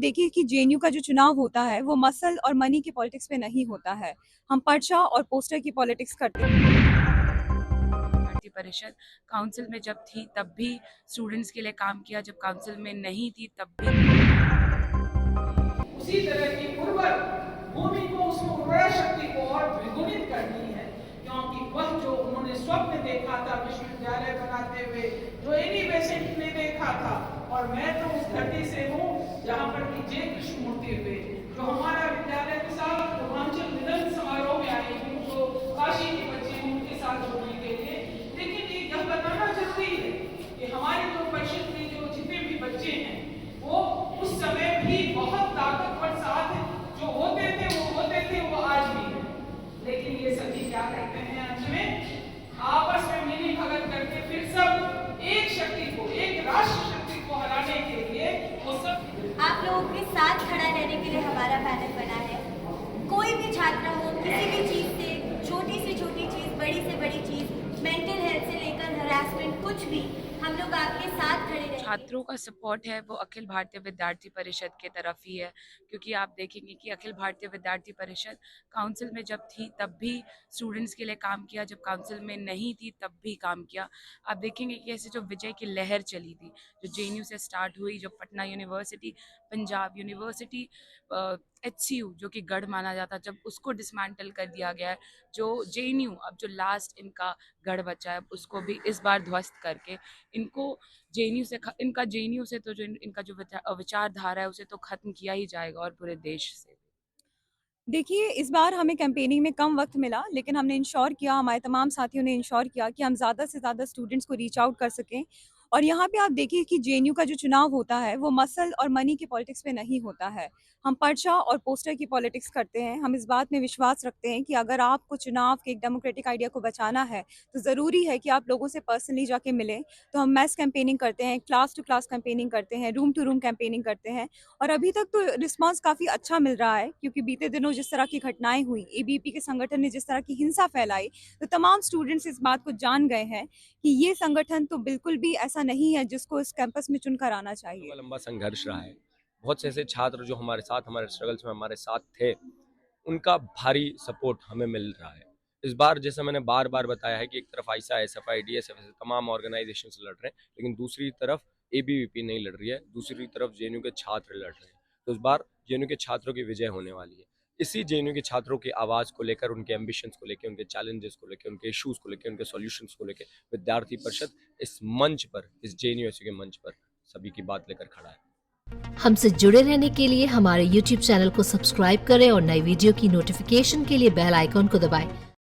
देखिए कि जेएनयू का जो चुनाव होता है वो मसल और मनी की पॉलिटिक्स पे नहीं होता है। हम पर्चा और पोस्टर की पॉलिटिक्स करते हैं। भारतीय परिषद काउंसिल में जब थी तब भी स्टूडेंट्स के लिए काम किया, जब काउंसिल में नहीं थी तब भी। उसी तरह की उर्वर भूमि को, उसमें उर्वरा शक्ति को और द्विगुणित करनी है, क्योंकि वह जो उन्होंने स्वप्न देखा था विश्वविद्यालय बनाते हुए, जो एनी बेसेंट ने देखा था, और मैं तो उस धरती से हूँ जहाँ पर कि जे कृष्णमूर्ति हुए, जो हमारा विद्यालय के साथ पूर्वांचल मिलन समारोह में आई हूँ, जो काशी के बच्चे हैं उनके साथ जुड़ने के लिए। लेकिन ये यह बताना जरूरी है कि हमारे जो परिषद में जो जितने भी बच्चे हैं वो उस समय भी बहुत ताकतवर साथ जो होते थे वो आज भी है। लेकिन ये सभी क्या करते हैं, अंत में आपस में मिली भगत करके फिर सब एक शक्ति को, एक राष्ट्र शक्ति को हराने के लिए वो सब। आप लोगों के साथ खड़ा रहने के लिए हमारा पैनल बना है। कोई भी छात्र हो, किसी भी चीज़ से, छोटी से छोटी चीज़, बड़ी से बड़ी चीज़, मेंटल हेल्थ से लेकर हरासमेंट, कुछ भी, हम लोग आपके साथ खड़े रहेंगे। छात्रों का सपोर्ट है वो अखिल भारतीय विद्यार्थी परिषद के तरफ ही है, क्योंकि आप देखेंगे कि अखिल भारतीय विद्यार्थी परिषद काउंसिल में जब थी तब भी स्टूडेंट्स के लिए काम किया, जब काउंसिल में नहीं थी तब भी काम किया। आप देखेंगे कि ऐसे जो विजय की लहर चली थी, जो जेएनयू से स्टार्ट हुई, जो Patna university, Punjab university, HCU जो कि गढ़ माना जाता, जब उसको डिसमेंटल कर दिया गया है, जो जेएनयू अब जो लास्ट इनका गढ़ बचा है उसको भी इस बार ध्वस्त करके इनको इनका जेएनयू से तो जो इनका जो विचारधारा है उसे तो खत्म किया ही जाएगा, और पूरे देश से। देखिए इस बार हमें कैंपेनिंग में कम वक्त मिला, लेकिन हमने इंश्योर किया, हमारे तमाम साथियों ने इंश्योर किया कि हम ज़्यादा से ज़्यादा स्टूडेंट्स को रीच आउट कर सकें। और यहाँ पे आप देखिए कि जेएनयू का जो चुनाव होता है वो मसल और मनी की पॉलिटिक्स पे नहीं होता है। हम पर्चा और पोस्टर की पॉलिटिक्स करते हैं। हम इस बात में विश्वास रखते हैं कि अगर आपको चुनाव के एक डेमोक्रेटिक आइडिया को बचाना है तो ज़रूरी है कि आप लोगों से पर्सनली जाके मिलें। तो हम मैस कैंपेनिंग करते हैं, क्लास टू क्लास कैंपेनिंग करते हैं, रूम टू रूम कैंपेनिंग करते हैं, और अभी तक तो रिस्पांस काफ़ी अच्छा मिल रहा है, क्योंकि बीते दिनों जिस तरह की घटनाएं हुई, एबीवीपी के संगठन ने जिस तरह की हिंसा फैलाई, तो तमाम स्टूडेंट्स इस बात को जान गए हैं कि ये संगठन तो बिल्कुल भी ऐसा नहीं है जिसको इस कैंपस में चुनकर आना चाहिए। लंबा संघर्ष रहा है। बहुत से ऐसे छात्र जो हमारे साथ, हमारे स्ट्रगल्स में हमारे साथ थे, उनका भारी सपोर्ट हमें मिल रहा है। इस बार जैसे मैंने बार बार बताया है कि एक तरफ आइसा, एसएफआई, डीएसएफ ऐसे तमाम ऑर्गेनाइजेशंस लड़ रहे हैं, लेकिन दूसरी तरफ एबीवीपी नहीं लड़ रही है, दूसरी तरफ जेएनयू के छात्र लड़ रहे हैं। तो इस बार जेएनयू के छात्रों की विजय होने वाली है। इसी जेएनयू के छात्रों की आवाज़ को लेकर, उनके एम्बिशंस को लेकर, उनके चैलेंजेस को लेकर, उनके इश्यूज को लेकर, उनके सॉल्यूशंस को लेकर विद्यार्थी परिषद इस मंच पर, इस जेएनयू के मंच पर सभी की बात लेकर खड़ा है। हमसे जुड़े रहने के लिए हमारे YouTube चैनल को सब्सक्राइब करें और नई वीडियो की नोटिफिकेशन के लिए बेल आइकॉन को दबाएं।